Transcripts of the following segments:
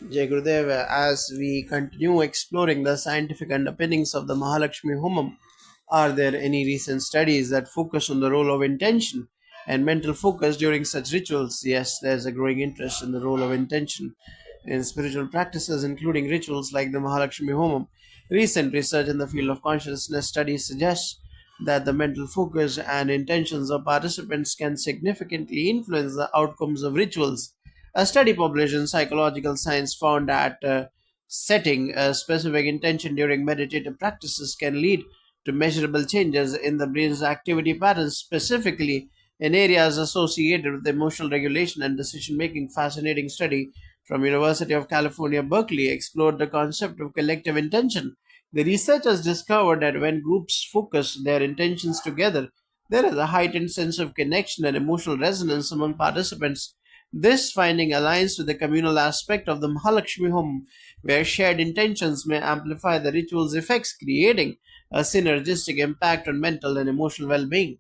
Jai Gurudev, as we continue exploring the scientific underpinnings of the Mahalaxmi homam, are there any recent studies that focus on the role of intention and mental focus during such rituals? Yes, there's a growing interest in the role of intention in spiritual practices, including rituals like the Mahalakshmi Homam. Recent research in the field of consciousness studies suggests that the mental focus and intentions of participants can significantly influence the outcomes of rituals. A study published in Psychological Science found that setting a specific intention during meditative practices can lead to measurable changes in the brain's activity patterns, specifically in areas associated with emotional regulation and decision making. Fascinating study from University of California, Berkeley explored the concept of collective intention. The researchers discovered that when groups focus their intentions together, there is a heightened sense of connection and emotional resonance among participants. This finding aligns with the communal aspect of the Mahalakshmi home, where shared intentions may amplify the ritual's effects, creating a synergistic impact on mental and emotional well being.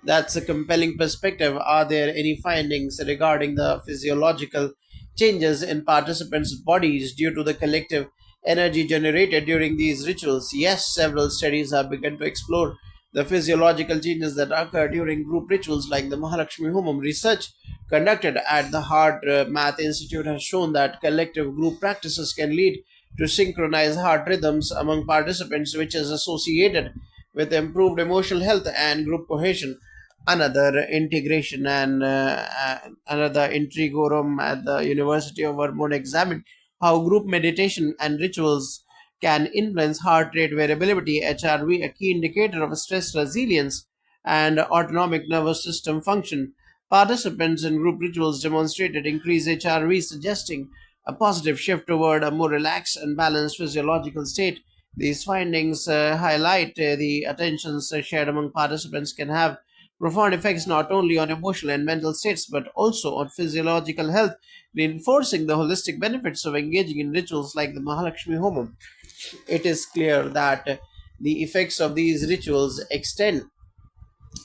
That's a compelling perspective. Are there any findings regarding the physiological changes in participants' bodies due to the collective energy generated during these rituals? Yes, several studies have begun to explore the physiological changes that occur during group rituals like the Mahalakshmi Homam. Research conducted at the Heart Math Institute has shown that collective group practices can lead to synchronized heart rhythms among participants, which is associated with improved emotional health and group cohesion. Another integration and another intrigorum at the University of Vermont examined how group meditation and rituals can influence heart rate variability, HRV, a key indicator of stress resilience and autonomic nervous system function. Participants in group rituals demonstrated increased HRV, suggesting a positive shift toward a more relaxed and balanced physiological state. These findings highlight the attentions shared among participants can have profound effects not only on emotional and mental states but also on physiological health, reinforcing the holistic benefits of engaging in rituals like the Mahalakshmi Homam. It is clear that the effects of these rituals extend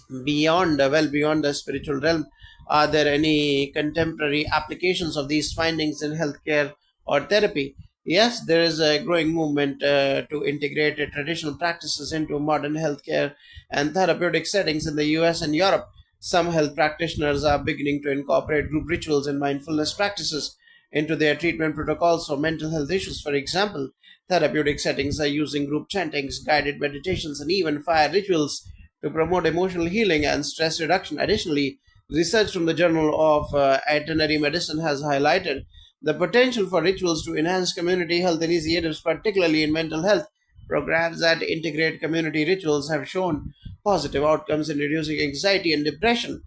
well beyond the spiritual realm. Are there any contemporary applications of these findings in healthcare or therapy? Yes, there is a growing movement to integrate traditional practices into modern healthcare and therapeutic settings in the US and Europe. Some health practitioners are beginning to incorporate group rituals and mindfulness practices into their treatment protocols for mental health issues. For example, therapeutic settings are using group chantings, guided meditations, and even fire rituals to promote emotional healing and stress reduction. Additionally, research from the Journal of Veterinary Medicine has highlighted the potential for rituals to enhance community health initiatives, particularly in mental health. Programs that integrate community rituals have shown positive outcomes in reducing anxiety and depression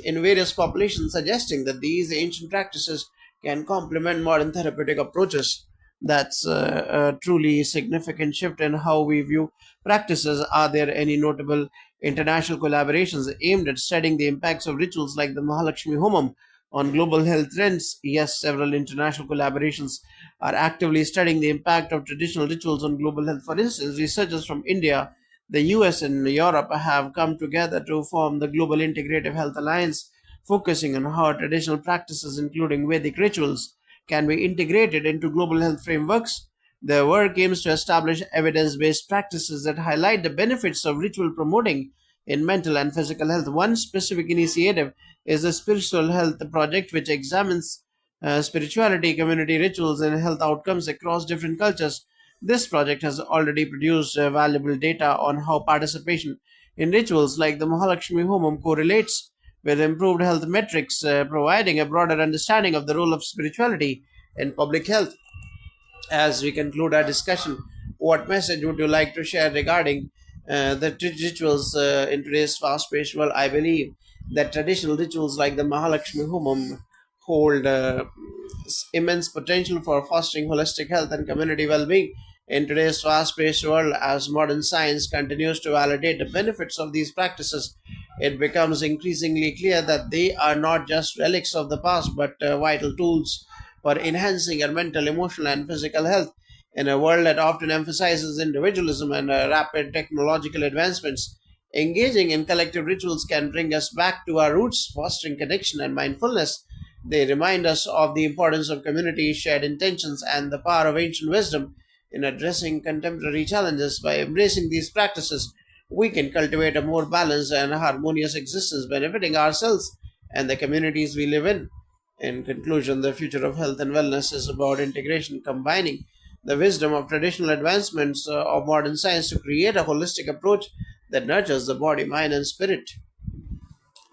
in various populations, suggesting that these ancient practices can complement modern therapeutic approaches. That's a truly significant shift in how we view practices. Are there any notable international collaborations aimed at studying the impacts of rituals like the Mahalakshmi Homam on global health trends? Yes, several international collaborations are actively studying the impact of traditional rituals on global health. For instance, researchers from India, the US, and Europe have come together to form the Global Integrative Health Alliance, focusing on how traditional practices, including Vedic rituals, can be integrated into global health frameworks. Their work aims to establish evidence based practices that highlight the benefits of ritual promoting in mental and physical health. One specific initiative is the Spiritual Health Project, which examines spirituality, community rituals, and health outcomes across different cultures. This project has already produced valuable data on how participation in rituals like the Mahalakshmi Homam correlates with improved health metrics, providing a broader understanding of the role of spirituality in public health. As we conclude our discussion, what message would you like to share regarding the rituals in today's fast-paced world? I believe that traditional rituals like the Mahalakshmi Homam hold immense potential for fostering holistic health and community well-being. In today's fast-paced world, as modern science continues to validate the benefits of these practices, it becomes increasingly clear that they are not just relics of the past but vital tools for enhancing our mental, emotional, and physical health. In a world that often emphasizes individualism and rapid technological advancements, engaging in collective rituals can bring us back to our roots, fostering connection and mindfulness. They remind us of the importance of community, shared intentions, and the power of ancient wisdom in addressing contemporary challenges. By embracing these practices, we can cultivate a more balanced and harmonious existence, benefiting ourselves and the communities we live in. In conclusion, the future of health and wellness is about integration, combining the wisdom of traditional advancements of modern science to create a holistic approach that nurtures the body, mind, and spirit.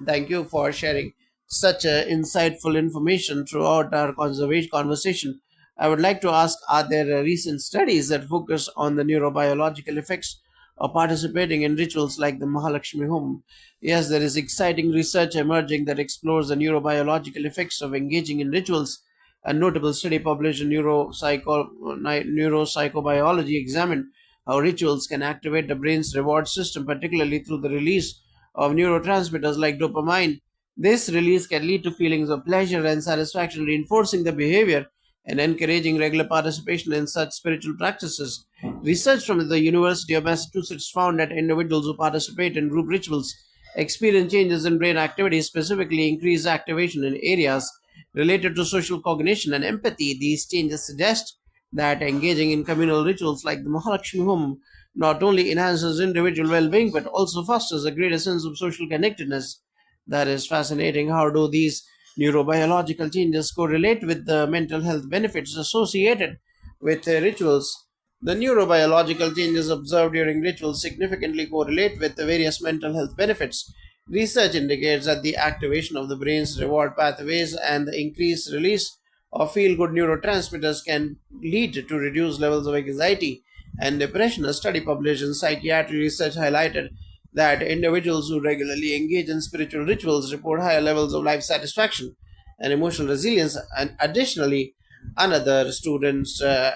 Thank you for sharing such insightful information throughout our conservation conversation. I would like to ask, are there recent studies that focus on the neurobiological effects of participating in rituals like the Mahalaxmi home? Yes, there is exciting research emerging that explores the neurobiological effects of engaging in rituals. A notable study published in Neuropsychobiology examined how rituals can activate the brain's reward system, particularly through the release of neurotransmitters like dopamine. This release can lead to feelings of pleasure and satisfaction, reinforcing the behavior and encouraging regular participation in such spiritual practices. Research from the University of Massachusetts found that individuals who participate in group rituals experience changes in brain activity, specifically increased activation in areas related to social cognition and empathy. These changes suggest that engaging in communal rituals like the Mahalakshmi home not only enhances individual well being but also fosters a greater sense of social connectedness. That is fascinating. How do these neurobiological changes correlate with the mental health benefits associated with rituals? The neurobiological changes observed during rituals significantly correlate with the various mental health benefits. Research indicates that the activation of the brain's reward pathways and the increased release of feel good neurotransmitters can lead to reduced levels of anxiety and depression. A study published in Psychiatry Research highlighted that individuals who regularly engage in spiritual rituals report higher levels of life satisfaction and emotional resilience. And additionally, another students at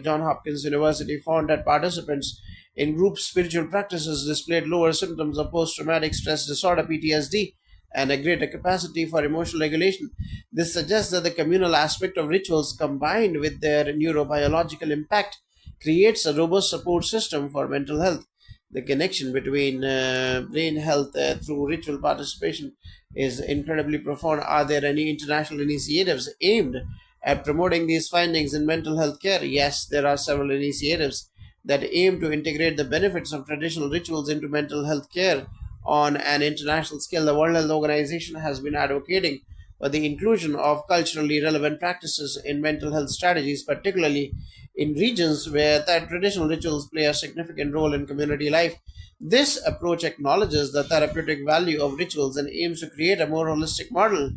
John Hopkins University found that participants in group spiritual practices displayed lower symptoms of post-traumatic stress disorder (PTSD) and a greater capacity for emotional regulation. This suggests that the communal aspect of rituals combined with their neurobiological impact creates a robust support system for mental health. The connection between brain health through ritual participation is incredibly profound. Are there any international initiatives aimed at promoting these findings in mental health care? Yes, there are several initiatives that aim to integrate the benefits of traditional rituals into mental health care on an international scale. The World Health Organization has been advocating for the inclusion of culturally relevant practices in mental health strategies, particularly in regions where that traditional rituals play a significant role in community life. This approach acknowledges the therapeutic value of rituals and aims to create a more holistic model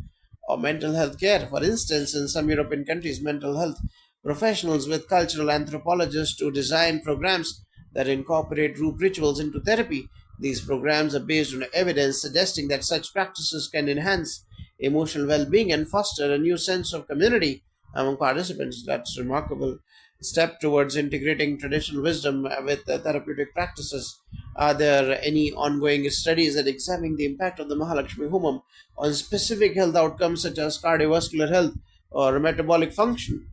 of mental health care. For instance, in some European countries, mental health professionals with cultural anthropologists to design programs that incorporate group rituals into therapy. These programs are based on evidence suggesting that such practices can enhance emotional well being and foster a new sense of community among participants. That's remarkable step towards integrating traditional wisdom with therapeutic practices. Are there any ongoing studies that examine the impact of the Mahalakshmi Homam on specific health outcomes such as cardiovascular health or metabolic function?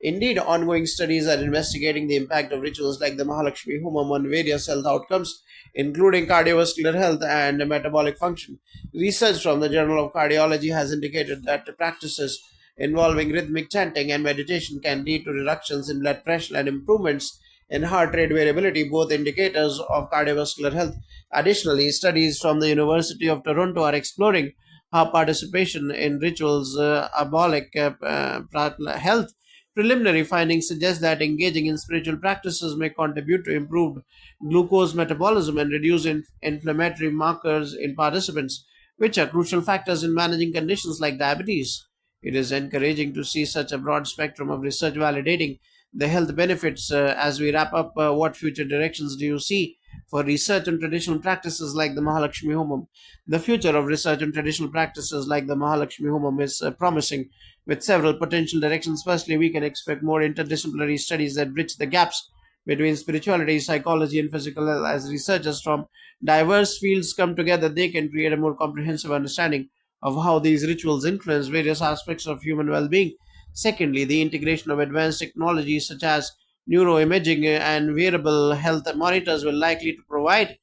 Indeed, ongoing studies are investigating the impact of rituals like the Mahalakshmi Homam on various health outcomes, including cardiovascular health and metabolic function. Research from the Journal of Cardiology has indicated that the practices involving rhythmic chanting and meditation can lead to reductions in blood pressure and improvements in heart rate variability, both indicators of cardiovascular health. Additionally, studies from the University of Toronto are exploring how participation in rituals abolic health. Preliminary findings suggest that engaging in spiritual practices may contribute to improved glucose metabolism and reduce inflammatory markers in participants, which are crucial factors in managing conditions like diabetes. It is encouraging to see such a broad spectrum of research validating the health benefits. As we wrap up, what future directions do you see for research on traditional practices like the Mahalakshmi Homam? The future of research on traditional practices like the Mahalakshmi Homam is promising, with several potential directions. Firstly, we can expect more interdisciplinary studies that bridge the gaps between spirituality, psychology, and physical health. As researchers from diverse fields come together, they can create a more comprehensive understanding of how these rituals influence various aspects of human well being. Secondly, the integration of advanced technologies such as neuroimaging and wearable health monitors will likely to provide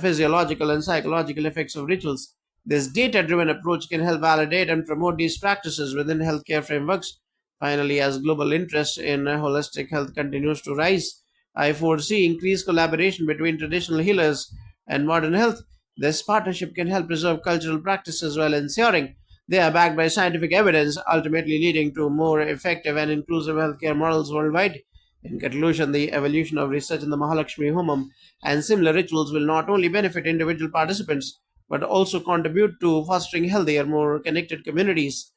physiological and psychological effects of rituals. This data driven approach can help validate and promote these practices within healthcare frameworks. Finally, as global interest in holistic health continues to rise, I foresee increased collaboration between traditional healers and modern health. This partnership can help preserve cultural practices while ensuring they are backed by scientific evidence, ultimately leading to more effective and inclusive healthcare models worldwide. In conclusion, the evolution of research in the Mahalaxmi homam and similar rituals will not only benefit individual participants but also contribute to fostering healthier, more connected communities.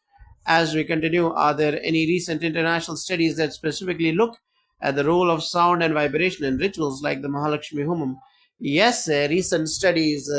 As we continue, are there any recent international studies that specifically look at the role of sound and vibration in rituals like the Mahalakshmi Homam? Yes, recent studies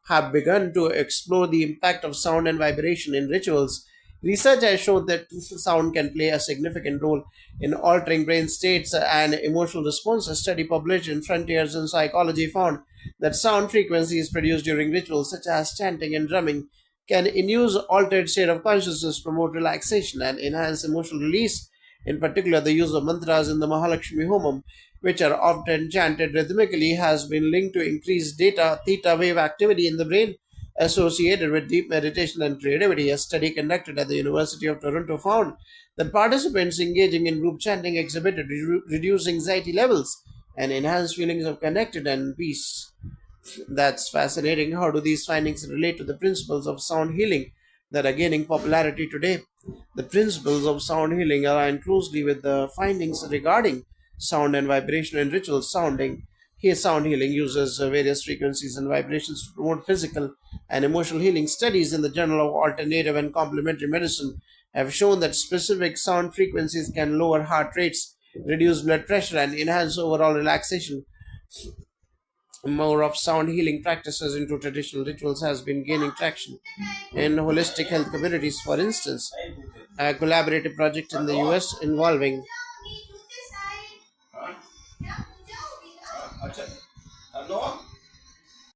have begun to explore the impact of sound and vibration in rituals. Research has shown that sound can play a significant role in altering brain states and emotional responses. A study published in Frontiers in Psychology found that sound frequencies produced during rituals such as chanting and drumming can induce altered state of consciousness, promote relaxation, and enhance emotional release. In particular, the use of mantras in the Mahalakshmi Homam, which are often chanted rhythmically, has been linked to increased theta wave activity in the brain associated with deep meditation and creativity. A study conducted at the University of Toronto found that participants engaging in group chanting exhibited reduced anxiety levels and enhanced feelings of connected and peace. That's fascinating. How do these findings relate to the principles of sound healing that are gaining popularity today? The principles of sound healing align closely with the findings regarding sound and vibration in ritual sounding. Here, sound healing uses various frequencies and vibrations to promote physical and emotional healing. Studies in the Journal of Alternative and Complementary Medicine have shown that specific sound frequencies can lower heart rates, reduce blood pressure, and enhance overall relaxation. More of sound healing practices into traditional rituals has been gaining traction in holistic health communities. For instance, a collaborative project in the US involving